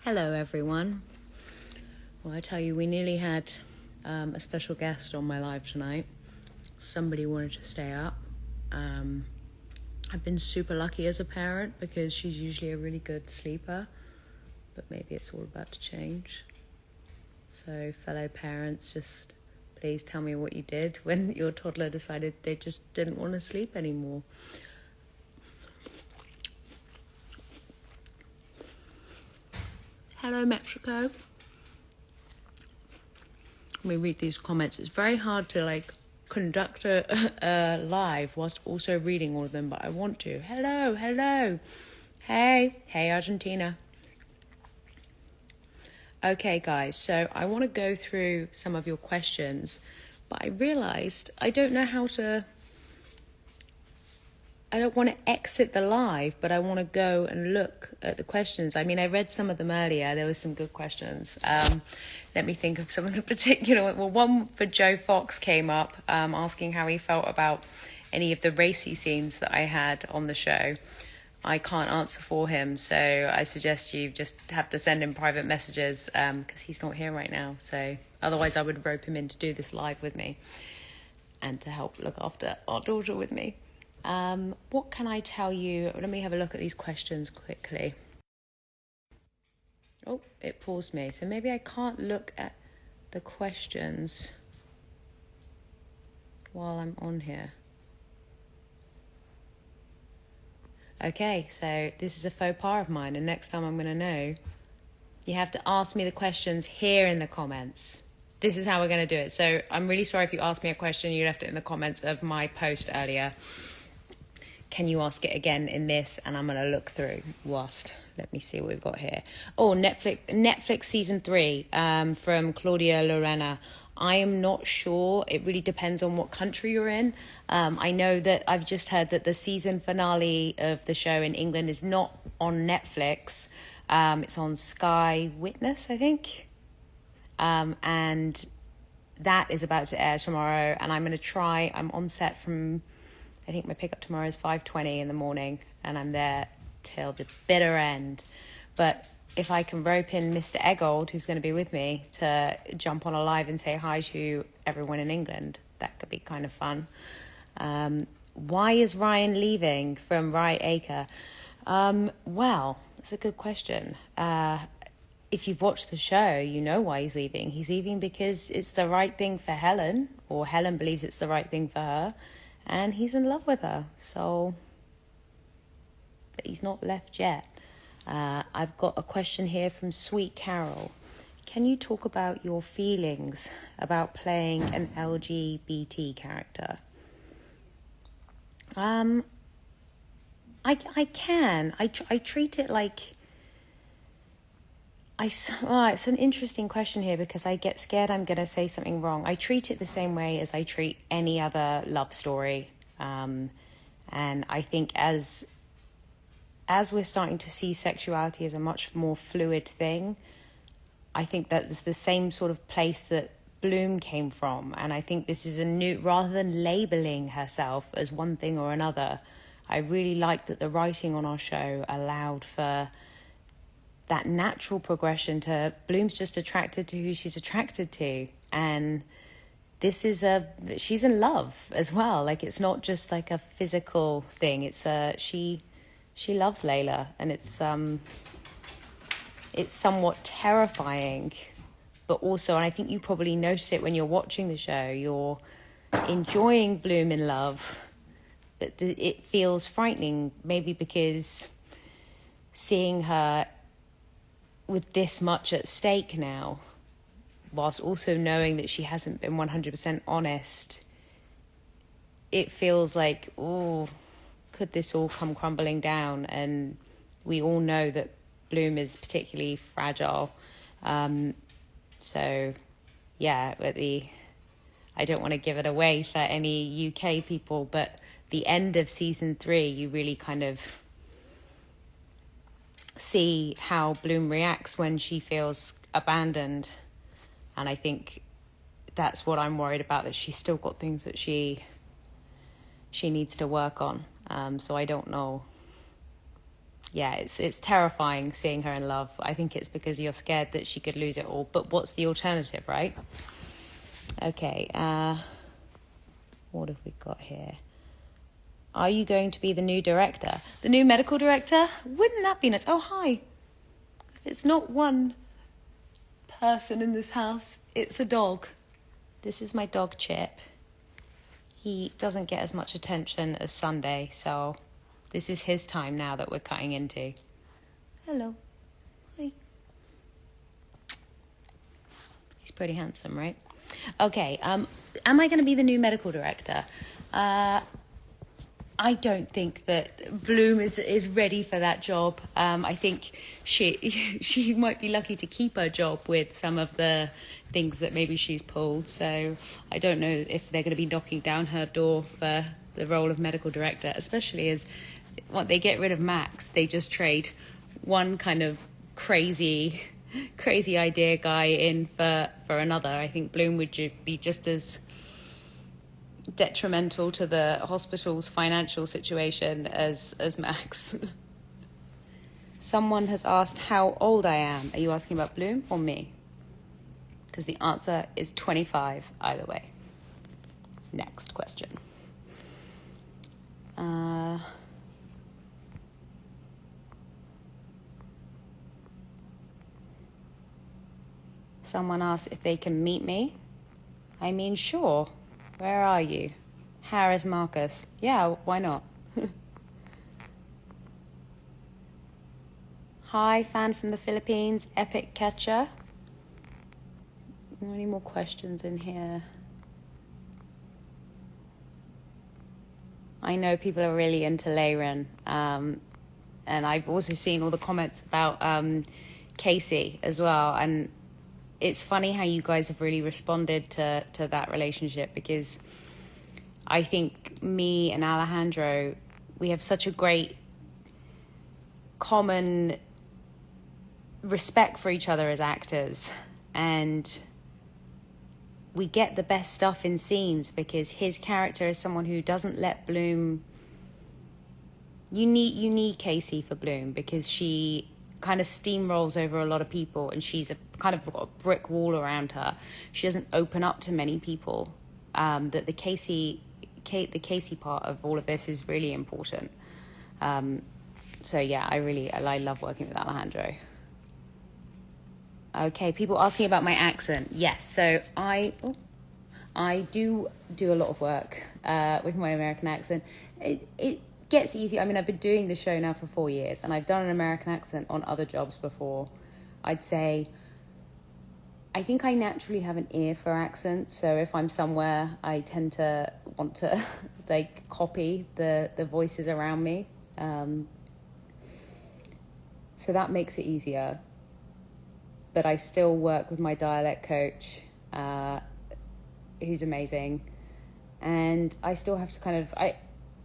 Hello everyone. Well, I tell you, we nearly had a special guest on my live tonight. Somebody wanted to stay up. I've been super lucky as a parent because she's usually a really good sleeper, but maybe it's all about to change. So fellow parents, just please tell me what you did when your toddler decided they just didn't want to sleep anymore. Hello, Mexico. Let me read these comments. It's very hard to conduct a live whilst also reading all of them, but I want to. Hello. Hey, Argentina. Okay, guys, so I want to go through some of your questions, but I realised I don't know how to... I don't want to exit the live, but I want to go and look at the questions. I mean, I read some of them earlier. There were some good questions. Let me think of some of the particular... Well, one for Joe Fox came up, asking how he felt about any of the racy scenes that I had on the show. I can't answer for him, so I suggest you just have to send him private messages, because he's not here right now. So otherwise I would rope him in to do this live with me and to help look after our daughter with me. What can I tell you? Let me have a look at these questions quickly. Oh, it paused me. So maybe I can't look at the questions while I'm on here. Okay, so this is a faux pas of mine, and next time I'm going to know. You have to ask me the questions here in the comments. This is how we're going to do it. So I'm really sorry if you asked me a question, you left it in the comments of my post earlier. Can you ask it again in this? And I'm going to look through whilst. Let me see what we've got here. Oh, Netflix season 3 from Claudia Lorena. I am not sure. It really depends on what country you're in. I know that I've just heard that the season finale of the show in England is not on Netflix. It's on Sky Witness, I think. And that is about to air tomorrow. And I'm going to try. I'm on set from... I think my pickup tomorrow is 5:20 in the morning, and I'm there till the bitter end. But if I can rope in Mr. Eggold, who's going to be with me, to jump on a live and say hi to everyone in England, that could be kind of fun. Why is Ryan leaving? From Rye Acre. Well, that's a good question. If you've watched the show, you know why he's leaving. He's leaving because it's the right thing for Helen, or Helen believes it's the right thing for her. And he's in love with her, so... But he's not left yet. I've got a question here from Sweet Carol. Can you talk about your feelings about playing an LGBT character? I can. I treat it like... it's an interesting question here because I get scared I'm going to say something wrong. I treat it the same way as I treat any other love story. And I think as we're starting to see sexuality as a much more fluid thing, I think that was the same sort of place that Bloom came from. And I think this is a new, rather than labeling herself as one thing or another, I really like that the writing on our show allowed for that natural progression to Bloom's just attracted to who she's attracted to. And this is she's in love as well. Like, it's not just like a physical thing. It's she loves Layla, and it's somewhat terrifying, but also, and I think you probably notice it when you're watching the show, you're enjoying Bloom in love, but it feels frightening, maybe because seeing her with this much at stake now, whilst also knowing that she hasn't been 100% honest, it feels like, oh, could this all come crumbling down? And we all know that Bloom is particularly fragile. So, yeah, I don't want to give it away for any UK people, but the end of season 3, you really kind of see how Bloom reacts when she feels abandoned. And I think that's what I'm worried about, that she's still got things that she needs to work on. So I don't know. yeah, it's terrifying seeing her in love. I think it's because you're scared that she could lose it all. But what's the alternative, right? Okay, what have we got here? Are you going to be the new director? The new medical director? Wouldn't that be nice? Oh, hi. It's not one person in this house. It's a dog. This is my dog, Chip. He doesn't get as much attention as Sunday, so this is his time now that we're cutting into. Hello. Hi. He's pretty handsome, right? Okay, am I going to be the new medical director? I don't think that Bloom is ready for that job. I think she might be lucky to keep her job with some of the things that maybe she's pulled. So I don't know if they're going to be knocking down her door for the role of medical director, especially as when they get rid of Max, they just trade one kind of crazy idea guy in for another. I think Bloom would be just as detrimental to the hospital's financial situation as Max. Someone has asked how old I am. Are you asking about Bloom or me? Because the answer is 25 either way. Next question. Someone asked if they can meet me. I mean, sure. Where are you? Harris Marcus. Yeah, why not? Hi, fan from the Philippines, Epic Catcher. Are there any more questions in here? I know people are really into Leiren. And I've also seen all the comments about Casey as well. And it's funny how you guys have really responded to that relationship, because I think me and Alejandro, we have such a great common respect for each other as actors, and we get the best stuff in scenes because his character is someone who doesn't let Bloom. You need Casey for Bloom because she kind of steamrolls over a lot of people, and she's a kind of got a brick wall around her. She doesn't open up to many people. That the Casey part of all of this is really important. So yeah, I love working with Alejandro. Okay, people asking about my accent. Yes, so I do a lot of work with my American accent. It gets easier. I mean, I've been doing the show now for 4 years, and I've done an American accent on other jobs before. I'd say I think I naturally have an ear for accents, so if I'm somewhere, I tend to want to like copy the voices around me. So that makes it easier. But I still work with my dialect coach, who's amazing. And I still have to kind of...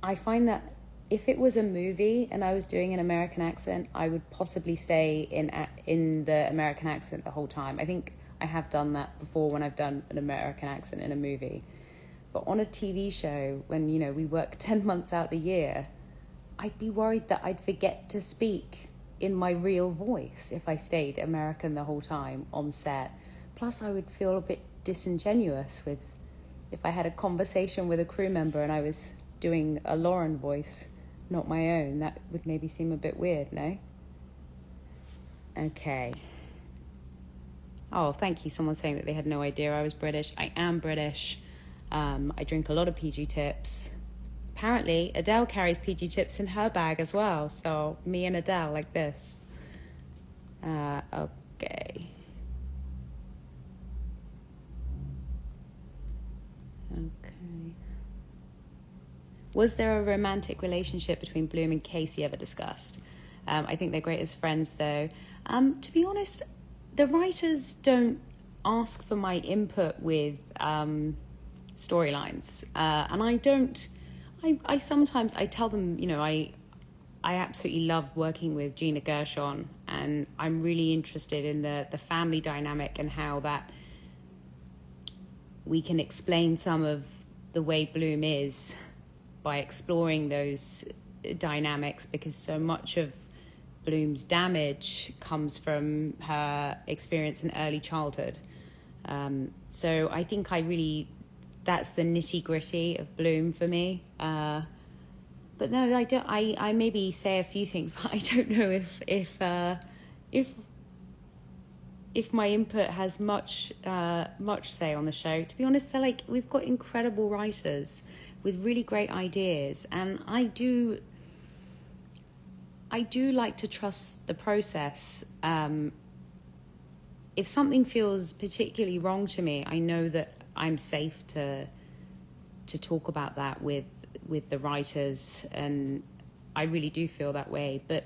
I find that if it was a movie and I was doing an American accent, I would possibly stay in the American accent the whole time. I think I have done that before when I've done an American accent in a movie. But on a TV show, when, we work 10 months out the year, I'd be worried that I'd forget to speak in my real voice if I stayed American the whole time on set. Plus, I would feel a bit disingenuous if I had a conversation with a crew member and I was doing a Lauren voice, not my own. That would maybe seem a bit weird, no? Okay. Oh, thank you. Someone saying that they had no idea I was British. I am British. I drink a lot of PG Tips. Apparently, Adele carries PG Tips in her bag as well. So, me and Adele, like this. Okay. Okay. Was there a romantic relationship between Bloom and Casey ever discussed? I think they're great as friends, though. To be honest, the writers don't ask for my input with storylines. And I don't... I sometimes tell them, I absolutely love working with Gina Gershon, and I'm really interested in the family dynamic and how that we can explain some of the way Bloom is by exploring those dynamics, because so much of Bloom's damage comes from her experience in early childhood. So I think that's the nitty gritty of Bloom for me. But no, I don't. I maybe say a few things, but I don't know if my input has much say on the show. To be honest, we've got incredible writers with really great ideas, and I do like to trust the process. If something feels particularly wrong to me, I know that I'm safe to talk about that with the writers, and I really do feel that way. But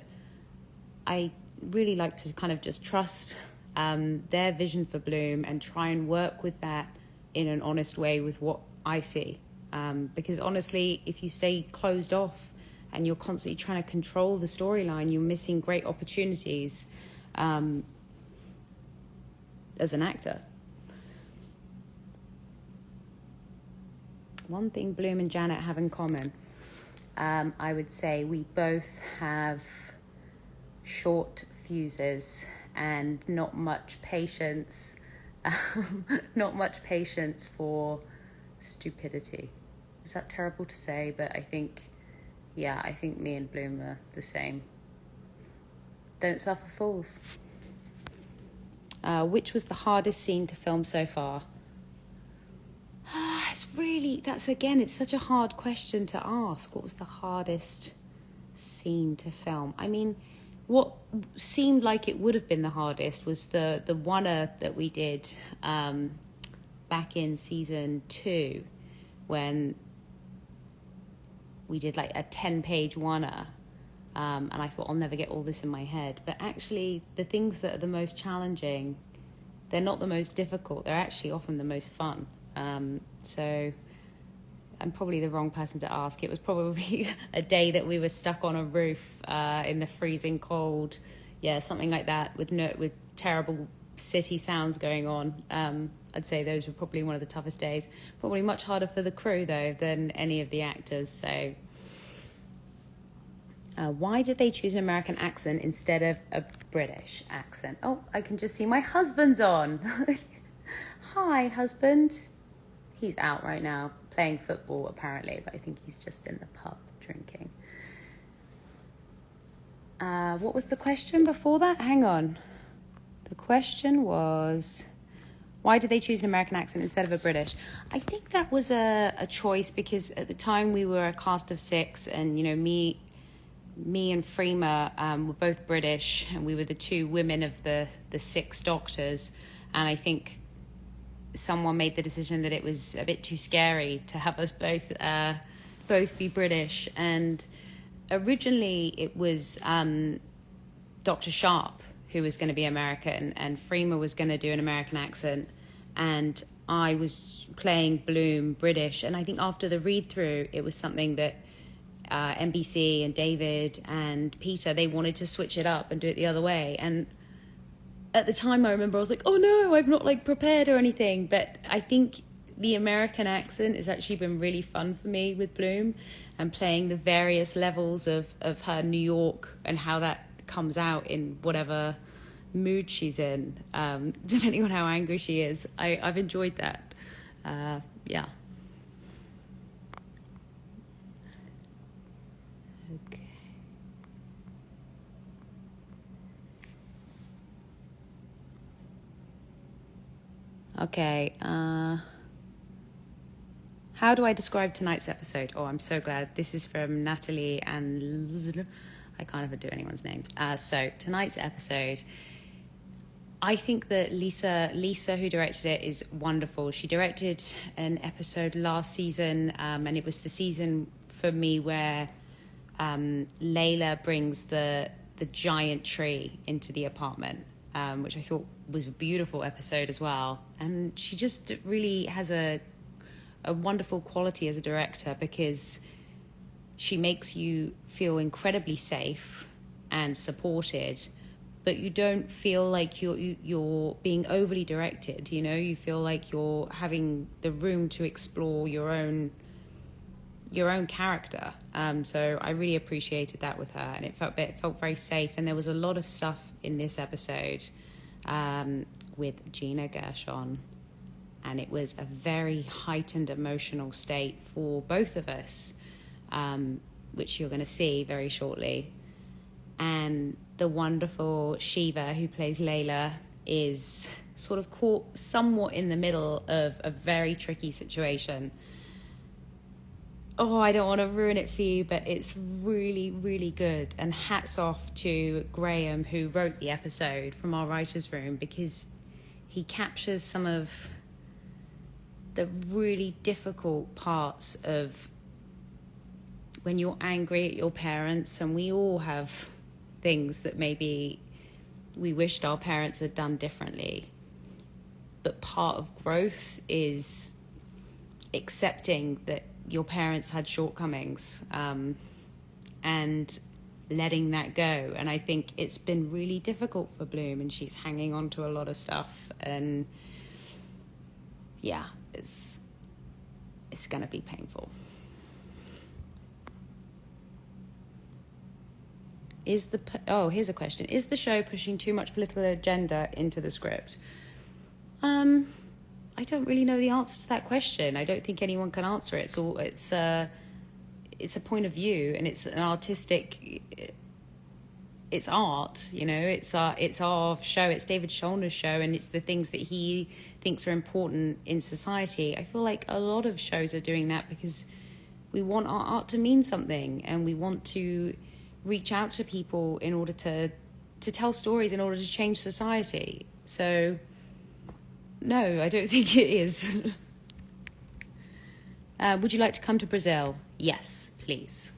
I really like to kind of just trust their vision for Bloom and try and work with that in an honest way with what I see. Because honestly, if you stay closed off and you're constantly trying to control the storyline, you're missing great opportunities as an actor. One thing Bloom and Janet have in common, I would say we both have short fuses and not much patience for stupidity. Is that terrible to say? But I think me and Bloom are the same. Don't suffer fools. Which was the hardest scene to film so far? It's such a hard question to ask. What was the hardest scene to film? I mean, what seemed like it would have been the hardest was the one-er that we did back in season 2, when we did like a 10-page one-er, and I thought, I'll never get all this in my head. But actually, the things that are the most challenging, they're not the most difficult. They're actually often the most fun. So I'm probably the wrong person to ask. It was probably a day that we were stuck on a roof in the freezing cold. Yeah, something like that, with terrible city sounds going on. I'd say those were probably one of the toughest days. Probably much harder for the crew, though, than any of the actors. So why did they choose an American accent instead of a British accent? Oh, I can just see my husband's on. Hi, husband. He's out right now playing football, apparently, but I think he's just in the pub drinking. What was the question before that? Hang on. The question was, why did they choose an American accent instead of a British? I think that was a choice because at the time we were a cast of 6, and me and Freema were both British, and we were the 2 women of the 6 doctors, and I think someone made the decision that it was a bit too scary to have us both be British. And originally it was Dr. Sharp who was going to be American, and Freema was going to do an American accent, and I was playing Bloom British. And I think after the read through, it was something that NBC and David and Peter, they wanted to switch it up and do it the other way. And at the time, I remember I was like, oh no, I've not prepared or anything. But I think the American accent has actually been really fun for me with Bloom, and playing the various levels of her New York and how that comes out in whatever mood she's in, depending on how angry she is. I've enjoyed that. Yeah. Okay, how do I describe tonight's episode? Oh, I'm so glad. This is from Natalie and I can't ever do anyone's names. So tonight's episode, I think that Lisa, who directed it, is wonderful. She directed an episode last season, and it was the season for me where Layla brings the giant tree into the apartment, which I thought was a beautiful episode as well. And she just really has a wonderful quality as a director, because she makes you feel incredibly safe and supported, but you don't feel like you're being overly directed. You feel like you're having the room to explore your own your own character. So I really appreciated that with her, and it felt very safe. And there was a lot of stuff in this episode with Gina Gershon, and it was a very heightened emotional state for both of us, which you're going to see very shortly. And the wonderful Shiva, who plays Layla, is sort of caught somewhat in the middle of a very tricky situation. Oh, I don't want to ruin it for you, but it's really, really good. And hats off to Graham, who wrote the episode from our writer's room, because he captures some of the really difficult parts of when you're angry at your parents. And we all have things that maybe we wished our parents had done differently. But part of growth is accepting that your parents had shortcomings, and letting that go. And I think it's been really difficult for Bloom, and she's hanging on to a lot of stuff. And yeah, it's going to be painful. Here's a question. Is the show pushing too much political agenda into the script? I don't really know the answer to that question. I don't think anyone can answer it. It's a point of view, and it's an artistic. It's art, It's our show. It's David Schulner's show, and it's the things that he thinks are important in society. I feel like a lot of shows are doing that because we want our art to mean something, and we want to reach out to people in order to tell stories in order to change society. So no, I don't think it is. Would you like to come to Brazil? Yes, please.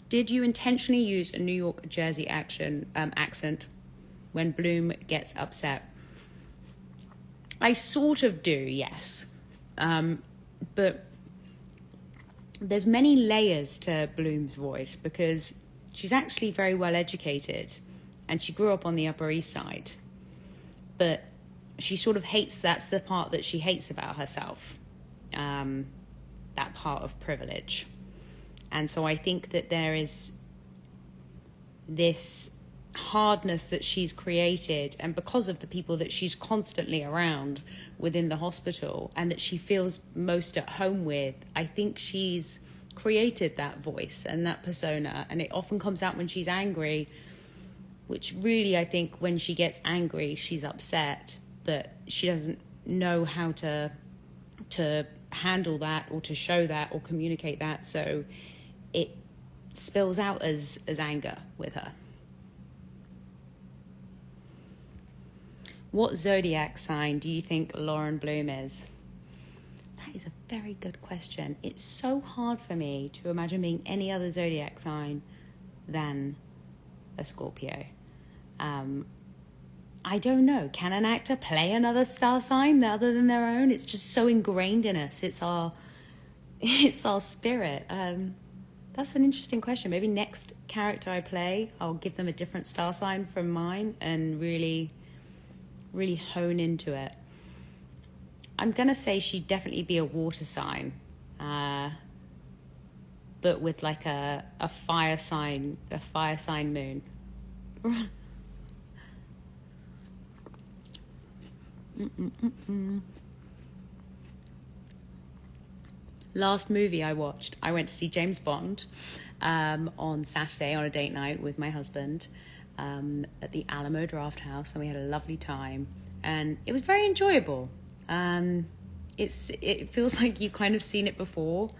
Did you intentionally use a New York Jersey accent when Bloom gets upset? I sort of do, yes. But there's many layers to Bloom's voice, because she's actually very well educated, and she grew up on the Upper East Side. But she sort of hates, that's the part that she hates about herself, that part of privilege. And so I think that there is this hardness that she's created, and because of the people that she's constantly around within the hospital and that she feels most at home with, I think she's created that voice and that persona, and it often comes out when she's angry, which really, I think when she gets angry, she's upset, but she doesn't know how to handle that or to show that or communicate that, so it spills out as anger with her. What zodiac sign do you think Lauren Bloom is? That is a very good question. It's so hard for me to imagine being any other zodiac sign than a Scorpio. I don't know. Can an actor play another star sign other than their own? It's just so ingrained in us. It's our spirit. That's an interesting question. Maybe next character I play, I'll give them a different star sign from mine and really hone into it. I'm going to say she'd definitely be a water sign, but with like a fire sign moon. Last movie I watched, I went to see James Bond on Saturday on a date night with my husband at the Alamo Draft House, and we had a lovely time, and it was very enjoyable. It feels like you've kind of seen it before,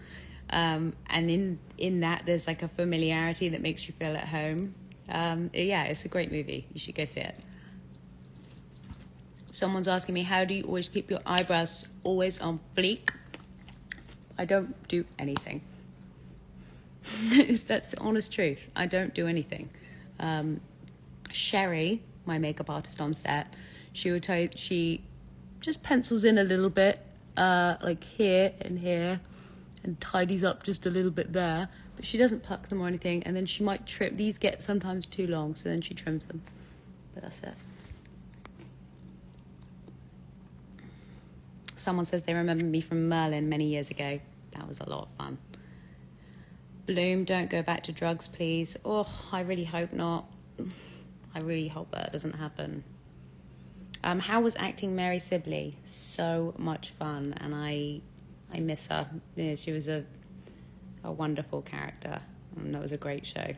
and in that there's like a familiarity that makes you feel at home. Yeah, it's a great movie. You should go see it. Someone's asking me, how do you always keep your eyebrows always on fleek? I don't do anything. That's the honest truth. I don't do anything. Sherry, my makeup artist on set, she would tell you, she just pencils in a little bit, like here and here, and tidies up just a little bit there, but she doesn't pluck them or anything, and then she might trim. These get sometimes too long, so then she trims them, but that's it. Someone says they remember me from Merlin many years ago. That was a lot of fun. Bloom, don't go back to drugs, please. Oh, I really hope not. I really hope that doesn't happen. How was acting Mary Sibley? So much fun, and I miss her. Yeah, she was a wonderful character, and that was a great show.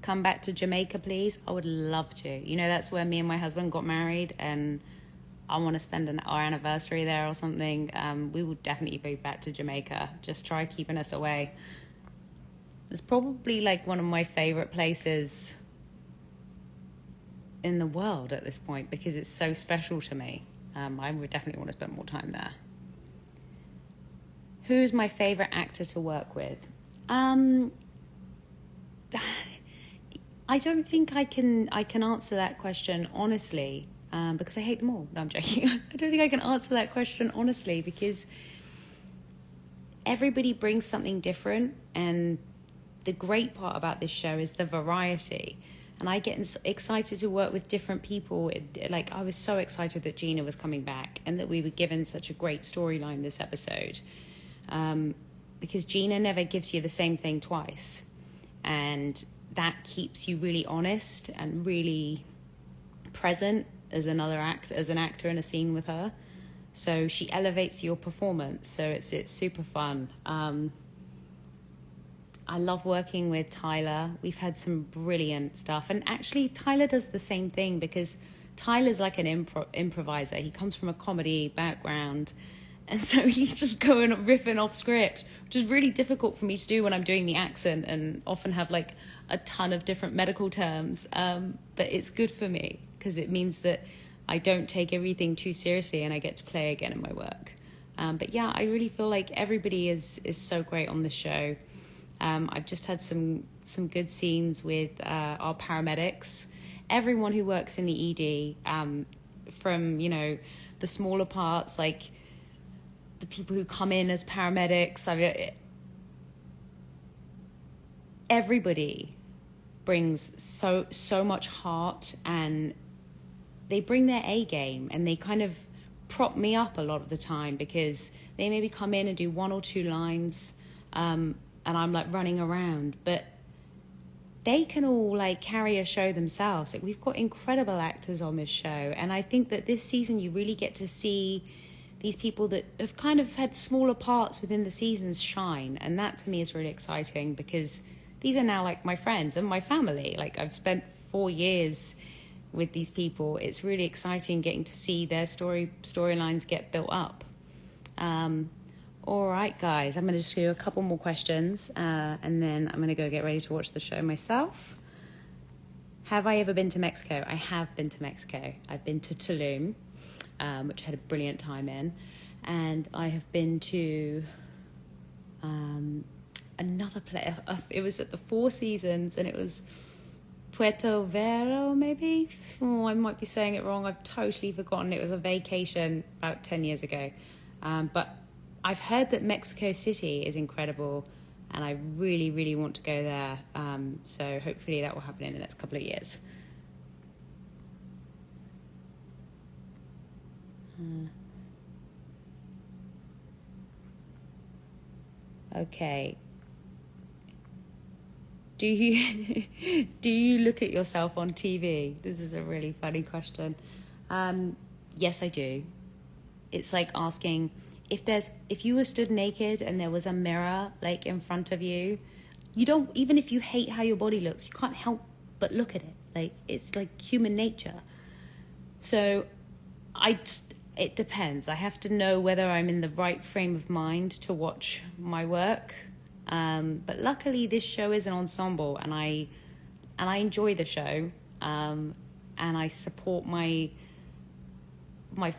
Come back to Jamaica, please. I would love to. You know, that's where me and my husband got married, and I want to spend our anniversary there or something. We will definitely be back to Jamaica. Just try keeping us away. It's probably like one of my favorite places in the world at this point because it's so special to me. I would definitely want to spend more time there. Who's my favorite actor to work with? I don't think I can answer that question honestly, because I hate them all. No, I'm joking. I don't think I can answer that question honestly because everybody brings something different, and the great part about this show is the variety. And I get excited to work with different people. Like, I was so excited that Gina was coming back and that we were given such a great storyline this episode. Because Gina never gives you the same thing twice. And that keeps you really honest and really present as an actor in a scene with her. So she elevates your performance. So it's super fun. I love working with Tyler. We've had some brilliant stuff. And actually, Tyler does the same thing because Tyler's like an improviser. He comes from a comedy background. And so he's just going riffing off script, which is really difficult for me to do when I'm doing the accent and often have like a ton of different medical terms. But it's good for me because it means that I don't take everything too seriously and I get to play again in my work. But yeah, I really feel like everybody is so great on the show. I've just had some good scenes with our paramedics. Everyone who works in the ED, from, you know, the smaller parts, like the people who come in as paramedics. Everybody brings so much heart, and they bring their A game, and they kind of prop me up a lot of the time because they maybe come in and do one or two lines, and I'm like running around, but they can all like carry a show themselves. Like, we've got incredible actors on this show, and I think that this season you really get to see these people that have kind of had smaller parts within the seasons shine, and that to me is really exciting because these are now like my friends and my family. Like, I've spent 4 years with these people. It's really exciting getting to see their storylines get built up. All right, guys, I'm going to just do a couple more questions, and then I'm going to go get ready to watch the show myself. Have I ever been to Mexico? I have been to Mexico. I've been to Tulum, which I had a brilliant time in. And I have been to another place. It was at the Four Seasons, and it was Puerto Vero, maybe? Oh, I might be saying it wrong. I've totally forgotten. It was a vacation about 10 years ago. But I've heard that Mexico City is incredible, and I really, really want to go there. So hopefully that will happen in the next couple of years. Okay. Do you look at yourself on TV? This is a really funny question. Yes, I do. It's like asking if you were stood naked and there was a mirror like in front of you, you don't, even if you hate how your body looks, you can't help but look at it. Like, it's like human nature. So it depends. I have to know whether I'm in the right frame of mind to watch my work. But luckily this show is an ensemble, and I enjoy the show, and I support my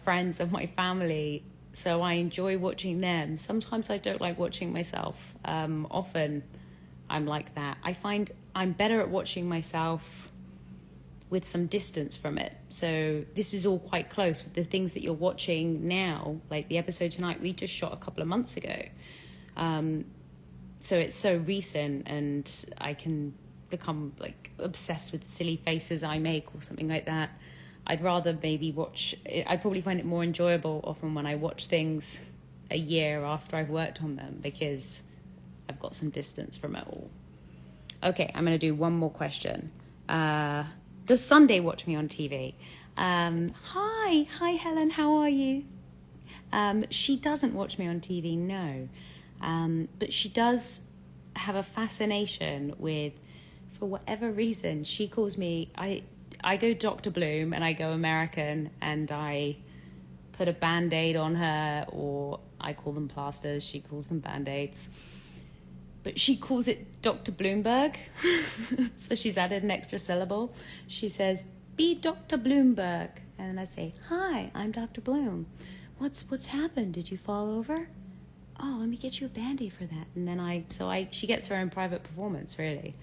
friends and my family, so I enjoy watching them. Sometimes I don't like watching myself. Often I'm like that. I find I'm better at watching myself with some distance from it. So this is all quite close with the things that you're watching now, like the episode tonight we just shot a couple of months ago. So it's so recent, and I can become like obsessed with silly faces I make or something like that. I'd rather maybe watch. I'd probably find it more enjoyable often when I watch things a year after I've worked on them, because I've got some distance from it all. Okay, I'm going to do one more question. Does Sunday watch me on TV? Hi Helen, how are you? She doesn't watch me on TV, no. But she does have a fascination with, for whatever reason, she calls me, I go Dr. Bloom and I go American, and I put a Band-Aid on her, or I call them plasters, she calls them Band-Aids. But she calls it Dr. Bloomberg. So she's added an extra syllable. She says, be Dr. Bloomberg. And I say, hi, I'm Dr. Bloom. What's happened? Did you fall over? Oh, let me get you a Band-Aid for that. And then she gets her own private performance, really.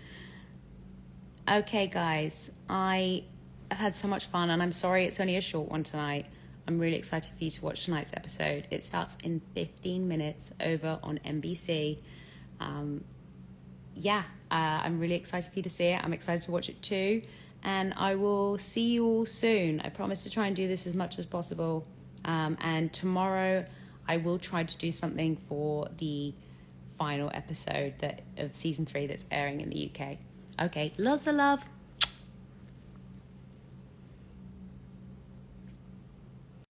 Okay, guys, I have had so much fun, and I'm sorry it's only a short one tonight. I'm really excited for you to watch tonight's episode. It starts in 15 minutes over on NBC. I'm really excited for you to see it. I'm excited to watch it too. And I will see you all soon. I promise to try and do this as much as possible. And tomorrow I will try to do something for the final episode of season 3 that's airing in the UK. Okay, lots of love.